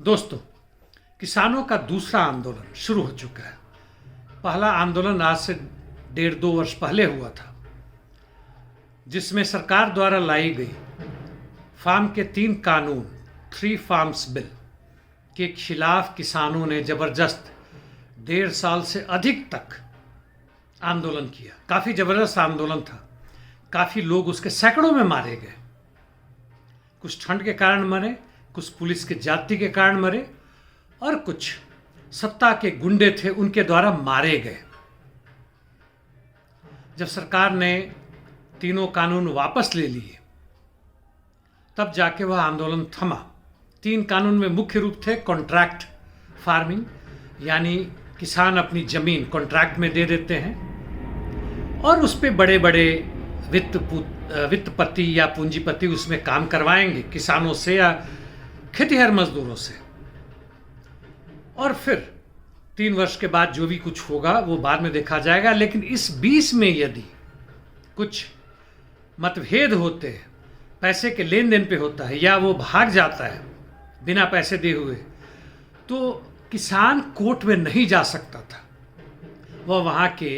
दोस्तों, किसानों का दूसरा आंदोलन शुरू हो चुका है। पहला आंदोलन आज से 1.5-2 वर्ष पहले हुआ था, जिसमें सरकार द्वारा लाई गई फार्म के 3 कानून 3 फार्म्स बिल के खिलाफ किसानों ने जबरदस्त 1.5 साल से अधिक तक आंदोलन किया। काफ़ी ज़बरदस्त आंदोलन था। काफ़ी लोग उसके सैकड़ों में मारे गए। कुछ ठंड के कारण मरे, कुछ पुलिस के जाति के कारण मरे और कुछ सत्ता के गुंडे थे उनके द्वारा मारे गए। जब सरकार ने तीनों कानून वापस ले लिए तब जाके वह आंदोलन थमा। 3 कानून में मुख्य रूप थे कॉन्ट्रैक्ट फार्मिंग, यानी किसान अपनी जमीन कॉन्ट्रैक्ट में दे देते हैं और उस पर बड़े बड़े वित्तपति या पूंजीपति उसमें काम करवाएंगे किसानों से या खेतीहर मजदूरों से, और फिर 3 वर्ष के बाद जो भी कुछ होगा वो बाद में देखा जाएगा। लेकिन इस बीच में यदि कुछ मतभेद होते हैं, पैसे के लेन देन पे होता है या वो भाग जाता है बिना पैसे दिए हुए, तो किसान कोर्ट में नहीं जा सकता था। वह वहाँ के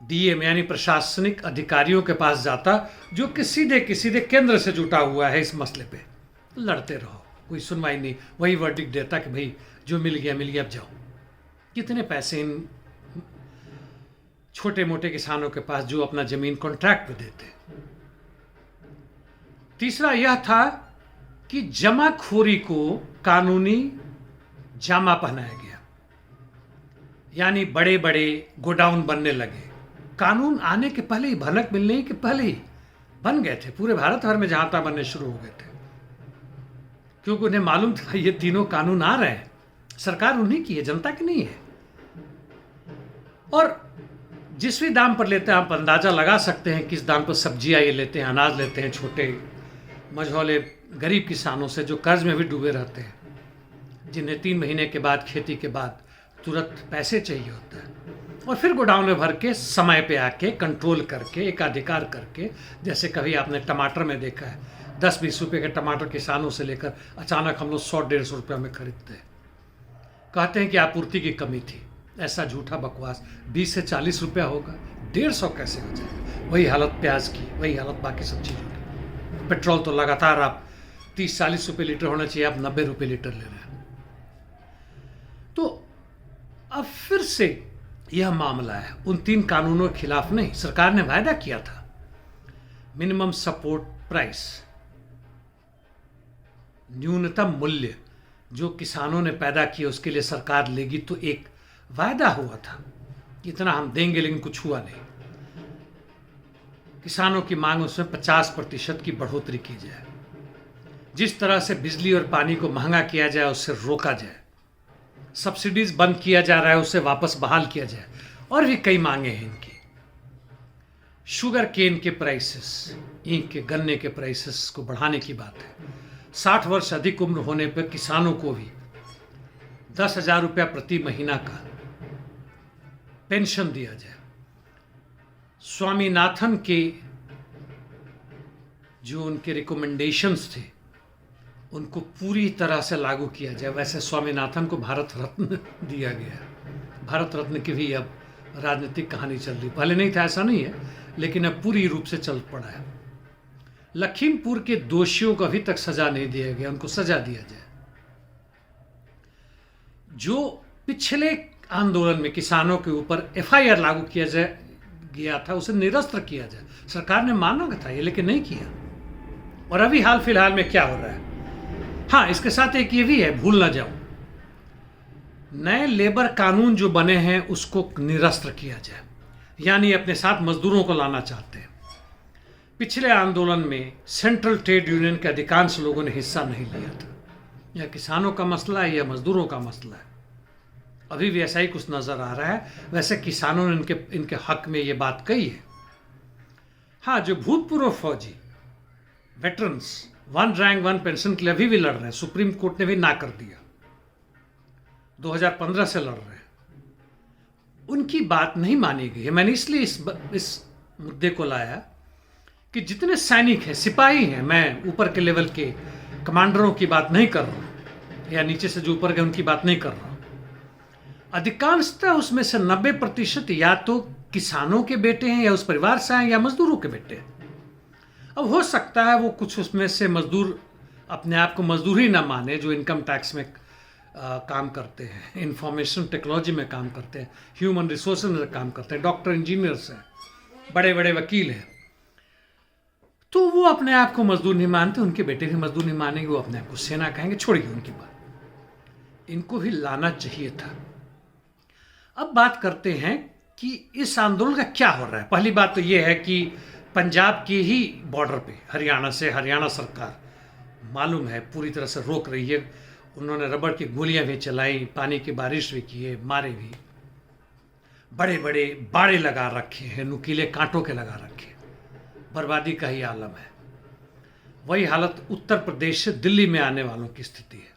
डीएम यानी प्रशासनिक अधिकारियों के पास जाता, जो कि सीधे केंद्र से जुटा हुआ है इस मसले पे। लड़ते रहो, कोई सुनवाई नहीं। वही वर्डिक्ट देता कि भाई जो मिल गया अब जाओ। कितने पैसे इन छोटे मोटे किसानों के पास जो अपना जमीन कॉन्ट्रैक्ट पे देते। तीसरा यह था कि जमाखोरी को कानूनी जामा पहनाया गया, यानी बड़े बड़े गोडाउन बनने लगे। कानून आने के पहले ही, भनक मिलने के पहले ही बन गए थे। पूरे भारत भर में जहां तक बनने शुरू हो गए थे, क्योंकि उन्हें मालूम था ये तीनों कानून आ रहे हैं। सरकार उन्हीं की है, जनता की नहीं है। और जिस भी दाम पर लेते हैं, आप अंदाजा लगा सकते हैं किस दाम पर सब्जियां ये लेते हैं, अनाज लेते हैं। छोटे मझौले गरीब किसानों से जो कर्ज में भी डूबे रहते हैं, जिन्हें 3 महीने के बाद खेती के बाद तुरंत पैसे चाहिए होता है, और फिर गोडाउन में भर के समय पे आके कंट्रोल करके एकाधिकार करके, जैसे कभी आपने टमाटर में देखा है 10-20 रुपये के टमाटर किसानों से लेकर अचानक हम लोग 100-150 रुपये में खरीदते हैं। कहते हैं कि आपूर्ति की कमी थी। ऐसा झूठा बकवास। 20 से 40 रुपया होगा, 150 कैसे हो जाएगा? वही हालत प्याज की, वही हालत बाकी सब चीज़ों की। पेट्रोल तो लगातार आप 30-40 रुपये लीटर होना चाहिए, आप 90 रुपये लीटर ले रहे हैं। तो अब फिर से यह मामला है उन 3 कानूनों के खिलाफ नहीं। सरकार ने वायदा किया था मिनिमम सपोर्ट प्राइस, न्यूनतम मूल्य जो किसानों ने पैदा किया उसके लिए सरकार लेगी। तो एक वायदा हुआ था इतना हम देंगे, लेकिन कुछ हुआ नहीं। किसानों की मांग उसमें 50% की बढ़ोतरी की जाए। जिस तरह से बिजली और पानी को महंगा किया जाए उससे रोका जाए। सब्सिडीज बंद किया जा रहा है, उसे वापस बहाल किया जाए। और भी कई मांगे हैं इनकी। शुगर केन के प्राइसेस, ईंख के गन्ने के प्राइसेस को बढ़ाने की बात है। 60 वर्ष अधिक उम्र होने पर किसानों को भी 10,000 रुपया प्रति महीना का पेंशन दिया जाए। स्वामीनाथन के जो उनके रिकमेंडेशंस थे उनको पूरी तरह से लागू किया जाए। वैसे स्वामीनाथन को भारत रत्न दिया गया है। भारत रत्न की भी अब राजनीतिक कहानी चल रही, पहले नहीं था ऐसा नहीं है, लेकिन अब पूरी रूप से चल पड़ा है। लखीमपुर के दोषियों को अभी तक सजा नहीं दिया गया, उनको सजा दिया जाए। जो पिछले आंदोलन में किसानों के ऊपर एफआईआर लागू किया गया था उसे निरस्त किया जाए। सरकार ने माना था ये, लेकिन नहीं किया। और अभी हाल फिलहाल में क्या हो रहा है? हाँ, इसके साथ एक ये भी है, भूल ना जाओ, नए लेबर कानून जो बने हैं उसको निरस्त किया जाए, यानी अपने साथ मजदूरों को लाना चाहते हैं। पिछले आंदोलन में सेंट्रल ट्रेड यूनियन के अधिकांश लोगों ने हिस्सा नहीं लिया था। यह किसानों का मसला है या मजदूरों का मसला है, अभी भी ऐसा ही कुछ नजर आ रहा है। वैसे किसानों ने इनके हक में ये बात कही है। हाँ, जो भूतपूर्व फौजी वेटरन्स 1 रैंक 1 पेंशन के लिए अभी भी लड़ रहे हैं, सुप्रीम कोर्ट ने भी ना कर दिया, 2015 से लड़ रहे हैं, उनकी बात नहीं मानी गई है। मैंने इसलिए इस मुद्दे को लाया कि जितने सैनिक हैं, सिपाही हैं, मैं ऊपर के लेवल के कमांडरों की बात नहीं कर रहा हूँ, या नीचे से जो ऊपर गए उनकी बात नहीं कर रहा हूं। अधिकांशतः उसमें से 90% या तो किसानों के बेटे हैं या उस परिवार से हैं या मजदूरों के बेटे हैं। अब हो सकता है वो कुछ उसमें से मजदूर अपने आप को मजदूर ही ना माने, जो इनकम टैक्स में काम करते हैं, इंफॉर्मेशन टेक्नोलॉजी में काम करते हैं, ह्यूमन रिसोर्सेज में काम करते हैं, डॉक्टर इंजीनियर्स हैं, बड़े बड़े वकील हैं, तो वो अपने आप को मजदूर नहीं मानते, उनके बेटे भी मजदूर नहीं मानेंगे, वो अपने आप को सेना कहेंगे। छोड़िए उनकी बात, इनको भी लाना चाहिए था। अब बात करते हैं कि इस आंदोलन का क्या हो रहा है। पहली बात तो ये है कि पंजाब के ही बॉर्डर पे हरियाणा से, हरियाणा सरकार मालूम है पूरी तरह से रोक रही है। उन्होंने रबड़ की गोलियां भी चलाई, पानी की बारिश भी की है, मारे भी, बड़े बड़े बाड़े लगा रखे हैं, नुकीले कांटों के लगा रखे हैं, बर्बादी का ही आलम है। वही हालत उत्तर प्रदेश से दिल्ली में आने वालों की स्थिति है।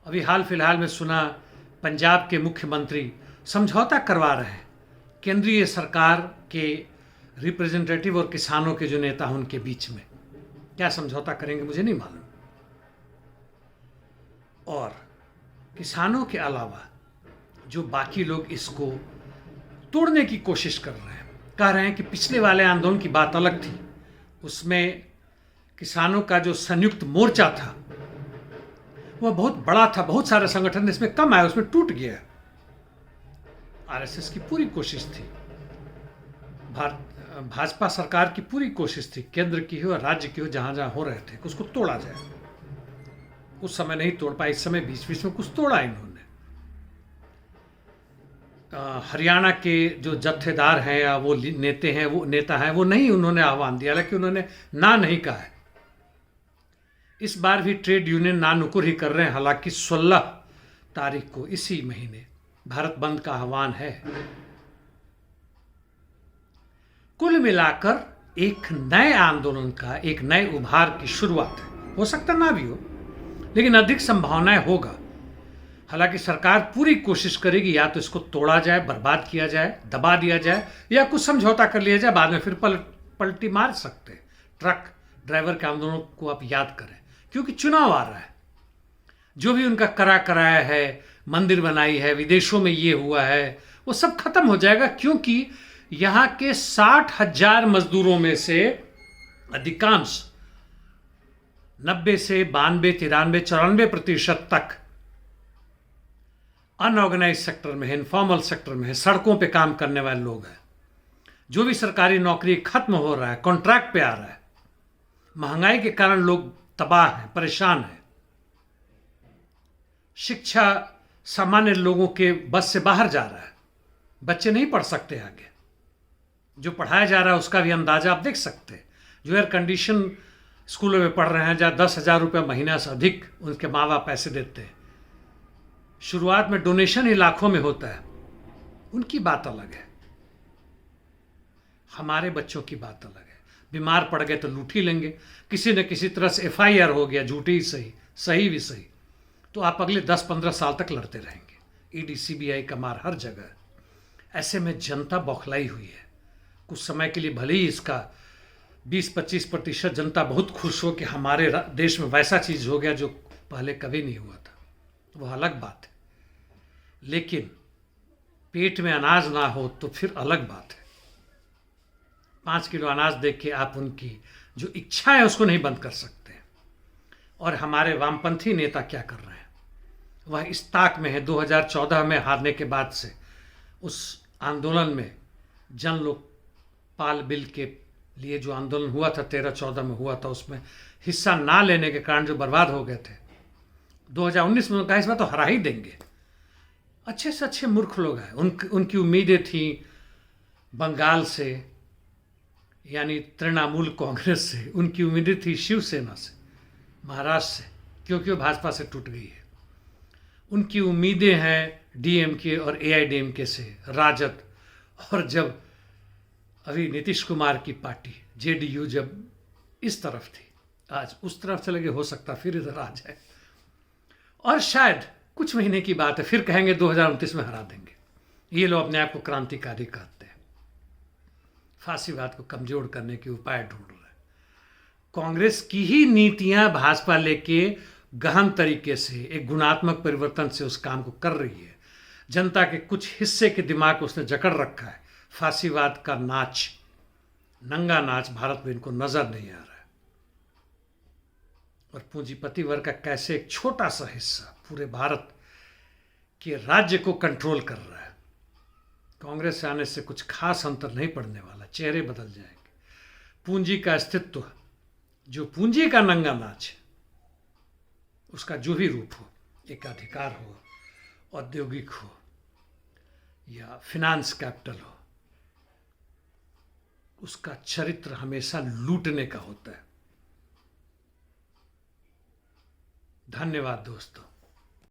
अभी हाल फिलहाल में सुना पंजाब के मुख्यमंत्री समझौता करवा रहे हैं केंद्रीय सरकार के रिप्रेजेंटेटिव और किसानों के जो नेता हैं उनके बीच में। क्या समझौता करेंगे मुझे नहीं मालूम। और किसानों के अलावा जो बाकी लोग इसको तोड़ने की कोशिश कर रहे हैं, कह रहे हैं कि पिछले वाले आंदोलन की बात अलग थी, उसमें किसानों का जो संयुक्त मोर्चा था वह बहुत बड़ा था, बहुत सारे संगठन इसमें कम आए, उसमें टूट गया। आरएसएस की पूरी कोशिश थी, भाजपा सरकार की पूरी कोशिश थी, केंद्र की हो राज्य की हो, जहां जहां हो रहे थे उसको तोड़ा जाए। उस समय नहीं तोड़ पाए, इस समय बीच बीच में कुछ तोड़ा इन्होंने। हरियाणा के जो जत्थेदार हैं या वो नेता हैं वो नहीं, उन्होंने आह्वान दिया, हालांकि उन्होंने ना नहीं कहा है। इस बार भी ट्रेड यूनियन ना नुकुर ही कर रहे हैं। हालांकि 16 तारीख को इसी महीने भारत बंद का आह्वान है। कुल मिलाकर एक नए आंदोलन का, एक नए उभार की शुरुआत है। हो सकता ना भी हो, लेकिन अधिक संभावनाएं होगा। हालांकि सरकार पूरी कोशिश करेगी या तो इसको तोड़ा जाए, बर्बाद किया जाए, दबा दिया जाए, या कुछ समझौता कर लिया जाए, बाद में फिर पलटी मार सकते हैं। ट्रक ड्राइवर के आंदोलन को आप याद करें, क्योंकि चुनाव आ रहा है। जो भी उनका कराया है, मंदिर बनाई है, विदेशों में ये हुआ है, वो सब खत्म हो जाएगा, क्योंकि यहां के 60,000 मजदूरों में से अधिकांश 90 से 92, 93, 94% तक अनऑर्गेनाइज सेक्टर में है, इनफॉर्मल सेक्टर में है, सड़कों पे काम करने वाले लोग हैं। जो भी सरकारी नौकरी खत्म हो रहा है, कॉन्ट्रैक्ट पे आ रहा है, महंगाई के कारण लोग तबाह हैं, परेशान हैं। शिक्षा सामान्य लोगों के बस से बाहर जा रहा है, बच्चे नहीं पढ़ सकते आगे। जो पढ़ाया जा रहा है उसका भी अंदाजा आप देख सकते हैं। जो एयर कंडीशन स्कूलों में पढ़ रहे हैं, जहाँ 10,000 रुपये महीना से अधिक उनके माँ बाप पैसे देते हैं, शुरुआत में डोनेशन ही लाखों में होता है, उनकी बात अलग है। हमारे बच्चों की बात अलग है। बीमार पड़ गए तो लूट ही लेंगे, किसी न किसी तरह से FIR हो गया, झूठी ही सही, सही भी सही, तो आप अगले 10-15 साल तक लड़ते रहेंगे। ED CBI का मार हर जगह। ऐसे में जनता बौखलाई हुई है। कुछ समय के लिए भले ही इसका 20-25% जनता बहुत खुश हो कि हमारे देश में वैसा चीज हो गया जो पहले कभी नहीं हुआ था, वह अलग बात है। लेकिन पेट में अनाज ना हो तो फिर अलग बात है। 5 किलो अनाज देख के आप उनकी जो इच्छा है उसको नहीं बंद कर सकते। और हमारे वामपंथी नेता क्या कर रहे हैं, वह इस ताक में है। 2014 में हारने के बाद से उस आंदोलन में, जन लोकपाल बिल के लिए जो आंदोलन हुआ था 13-14 में हुआ था, उसमें हिस्सा ना लेने के कारण जो बर्बाद हो गए थे, 2019 में कहा इस बार तो हरा ही देंगे। अच्छे से अच्छे मूर्ख लोग हैं। उनकी उम्मीदें थी बंगाल से, यानी तृणमूल कांग्रेस से, उनकी उम्मीदें थी शिवसेना से, महाराष्ट्र से, क्योंकि वो भाजपा से टूट गई है। उनकी उम्मीदें हैं DMK और AIADMK से, राजद। और जब अभी नीतीश कुमार की पार्टी JDU जब इस तरफ थी, आज उस तरफ चले गए, हो सकता फिर इधर आ जाए। और शायद कुछ महीने की बात है, फिर कहेंगे 2029 में हरा देंगे। ये लोग अपने आप को क्रांतिकारी कहते हैं, फासीवाद को कमजोर करने के उपाय ढूंढ रहे हैं। कांग्रेस की ही नीतियां भाजपा लेके गहन तरीके से, एक गुणात्मक परिवर्तन से उस काम को कर रही है। जनता के कुछ हिस्से के दिमाग को उसने जकड़ रखा है। फांसीवाद का नाच, नंगा नाच भारत में इनको नजर नहीं आ रहा है। और पूंजीपति वर्ग का कैसे एक छोटा सा हिस्सा पूरे भारत के राज्य को कंट्रोल कर रहा है। कांग्रेस से आने से कुछ खास अंतर नहीं पड़ने वाला, चेहरे बदल जाएंगे। पूंजी का अस्तित्व, जो पूंजी का नंगा नाच है, उसका जो भी रूप हो, एक अधिकार हो, औद्योगिक हो या फिनांस कैपिटल हो, उसका चरित्र हमेशा लूटने का होता है। धन्यवाद दोस्तों।